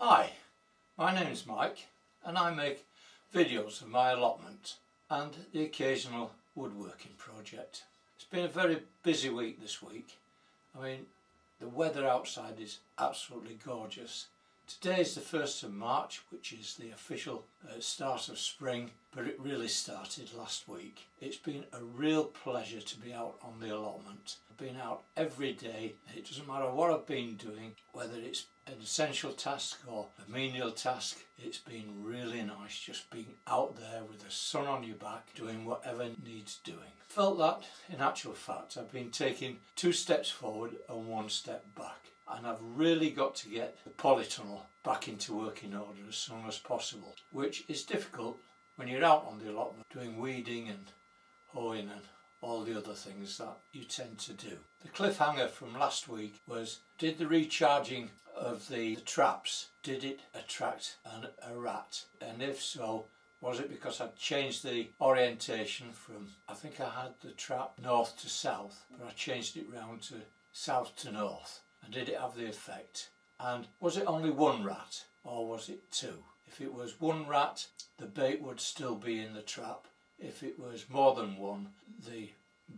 Hi, my name is Mike and I make videos of my allotment and the occasional woodworking project. It's been a very busy week this week. I mean, the weather outside is absolutely gorgeous. Today is the 1st of March, which is the official start of spring, but it really started last week. It's been a real pleasure to be out on the allotment. I've been out every day. It doesn't matter what I've been doing, whether it's an essential task or a menial task. It's been really nice just being out there with the sun on your back, doing whatever needs doing. Felt that, in actual fact, I've been taking 2 steps forward and 1 step back. And I've really got to get the polytunnel back into working order as soon as possible, which is difficult when you're out on the allotment doing weeding and hoeing and all the other things that you tend to do. The cliffhanger from last week was, did the recharging of the traps, did it attract a rat? And if so, was it because I'd changed the orientation from, I think I had the trap north to south, but I changed it round to south to north? And did it have the effect? And was it only 1 rat or was it 2? If it was 1 rat, the bait would still be in the trap. If it was more than 1, the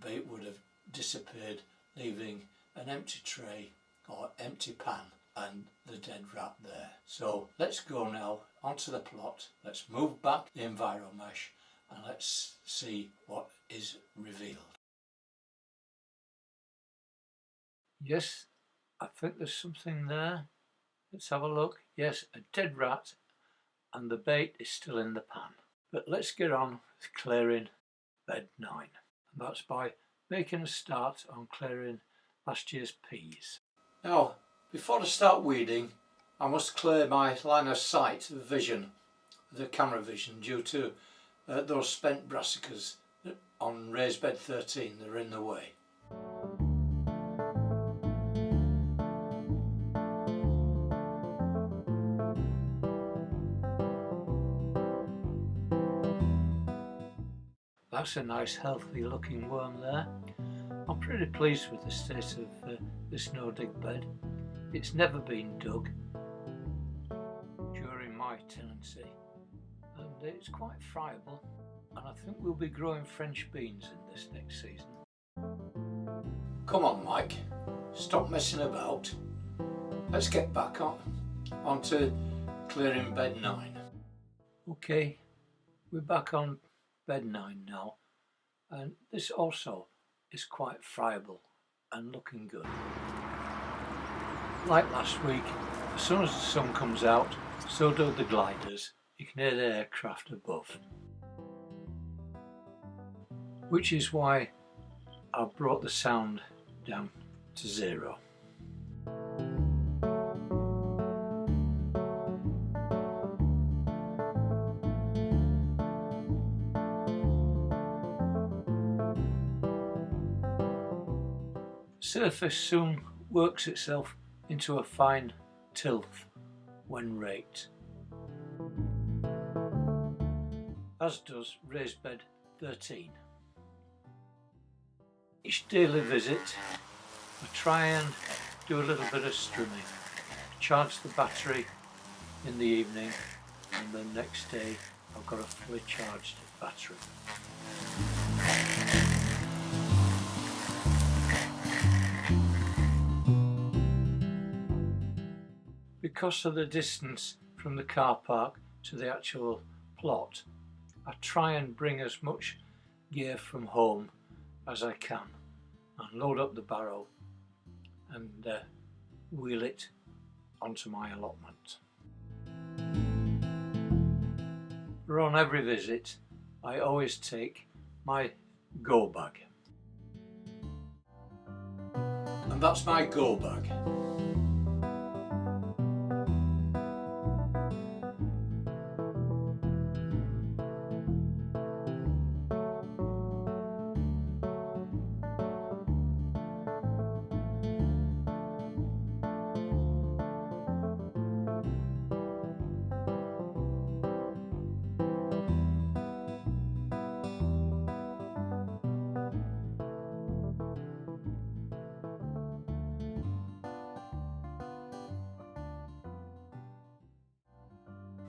bait would have disappeared, leaving an empty tray or empty pan and the dead rat there. So let's go now onto the plot. Let's move back the enviromesh and let's see what is revealed. Yes, I think there's something there. Let's have a look. Yes, a dead rat, and the bait is still in the pan. But let's get on with clearing bed 9. And that's by making a start on clearing last year's peas. Now, before I start weeding, I must clear my line of sight, vision, the camera vision, due to those spent brassicas on raised bed 13 that are in the way. That's a nice healthy looking worm there. I'm pretty pleased with the state of this no-dig bed. It's never been dug during my tenancy and it's quite friable, and I think we'll be growing French beans in this next season. Come on Mike, stop messing about. Let's get back onto clearing bed 9. Okay, we're back on bed 9 now, and this also is quite friable and looking good. Like last week, as soon as the sun comes out, so do the gliders. You can hear the aircraft above, which is why I've brought the sound down to 0. Surface soon works itself into a fine tilth when raked, as does raised bed 13. Each daily visit I try and do a little bit of strimming, charge the battery in the evening, and the next day I've got a fully charged battery. Because of the distance from the car park to the actual plot, I try and bring as much gear from home as I can and load up the barrow and wheel it onto my allotment. For on every visit, I always take my go bag. And that's my go bag.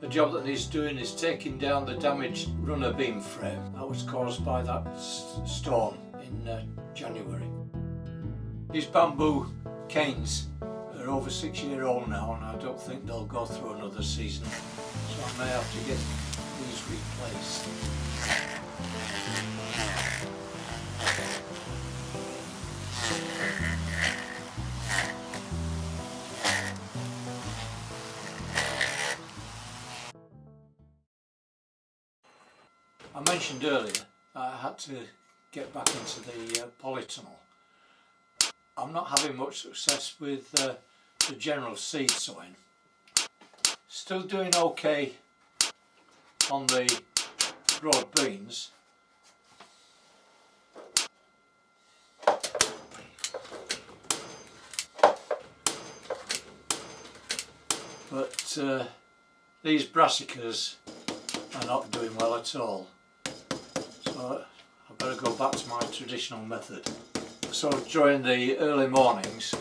The job that he's doing is taking down the damaged runner beam frame that was caused by that storm in January. These bamboo canes are over 6 years old now, and I don't think they'll go through another season, so I may have to get these replaced. I mentioned earlier that I had to get back into the polytunnel. I'm not having much success with the general seed sowing. Still doing okay on the broad beans. But these brassicas are not doing well at all. So I better go back to my traditional method. So during the early mornings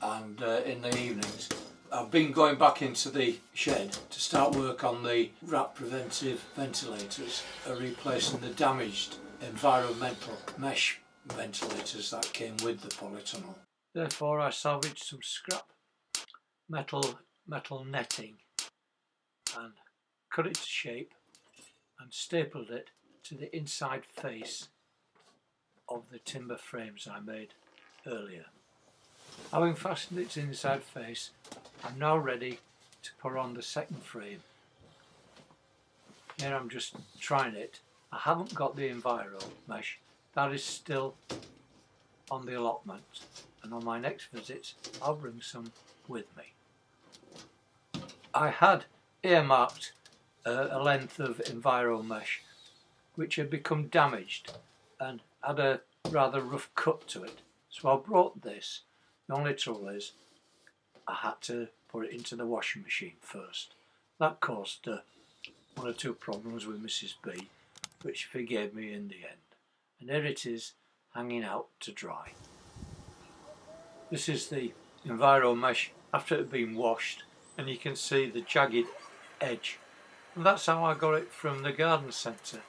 and in the evenings, I've been going back into the shed to start work on the rat preventive ventilators, replacing the damaged environmental mesh ventilators that came with the polytunnel. Therefore I salvaged some scrap metal netting and cut it to shape and stapled it to the inside face of the timber frames I made earlier. Having fastened its inside face, I'm now ready to put on the second frame. Here I'm just trying it. I haven't got the Enviro mesh, that is still on the allotment, and on my next visit I'll bring some with me. I had earmarked a length of Enviro mesh which had become damaged and had a rather rough cut to it, so I brought this. The only trouble is I had to put it into the washing machine first. That caused one or two problems with Mrs. B, which she forgave me in the end, and here it is hanging out to dry. This is the Enviro mesh after it had been washed, and you can see the jagged edge, and that's how I got it from the garden centre.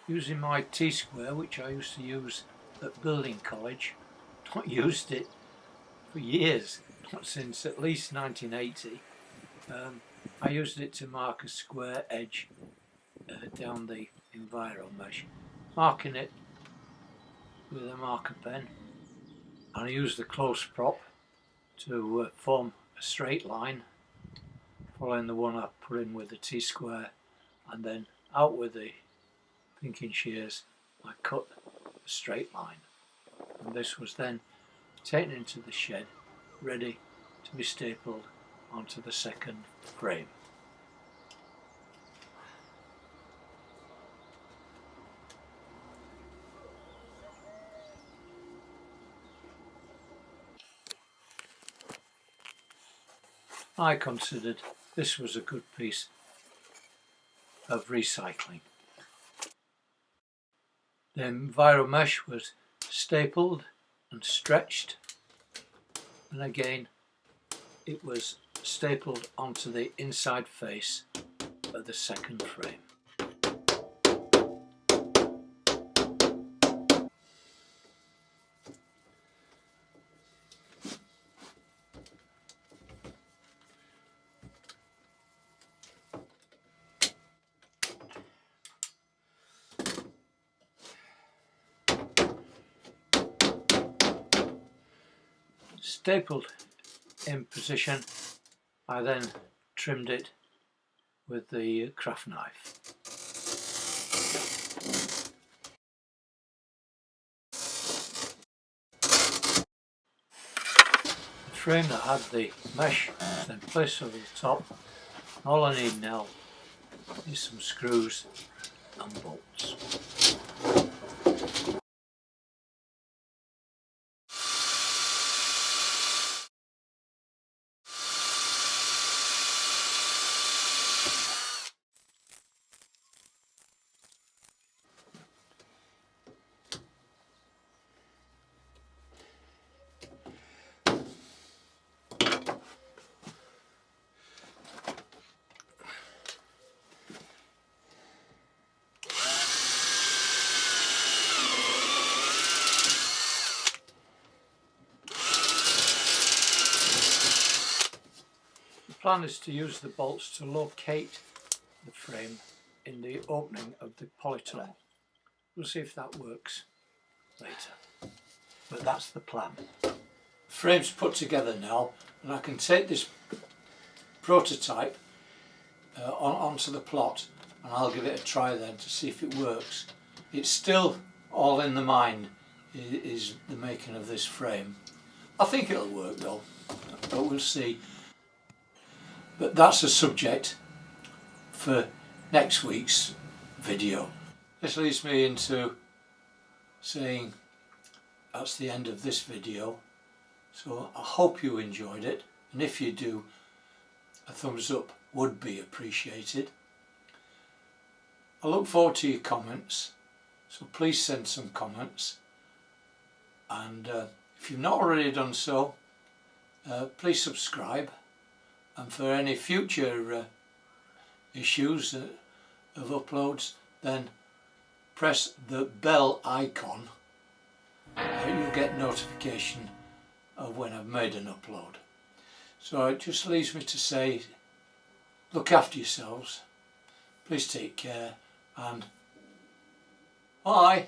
Using my T-square, which I used to use at building college. Not used it for years, not since at least 1980. I used it to mark a square edge down the Enviro mesh, marking it with a marker pen, and I used the close prop to form a straight line, following the one I put in with the T-square, and then out with the pinking shears I cut a straight line, and this was then taken into the shed ready to be stapled onto the second frame. I considered this was a good piece of recycling. The Enviro mesh was stapled and stretched, and again it was stapled onto the inside face of the second frame. Stapled in position, I then trimmed it with the craft knife. The frame that had the mesh was then placed over the top. All I need now is some screws and bolts. plan is to use the bolts to locate the frame in the opening of the polytunnel. We'll see if that works later, but that's the plan. The frame's put together now, and I can take this prototype onto the plot, and I'll give it a try then to see if it works. It's still all in the mind, is the making of this frame. I think it'll work though, but we'll see. But that's a subject for next week's video. This leads me into saying that's the end of this video. So I hope you enjoyed it, and if you do, a thumbs up would be appreciated. I look forward to your comments, so please send some comments, and if you've not already done so, please subscribe, and for any future issues of uploads, then press the bell icon. You'll get notification of when I've made an upload. So it just leaves me to say, look after yourselves, please take care, and bye.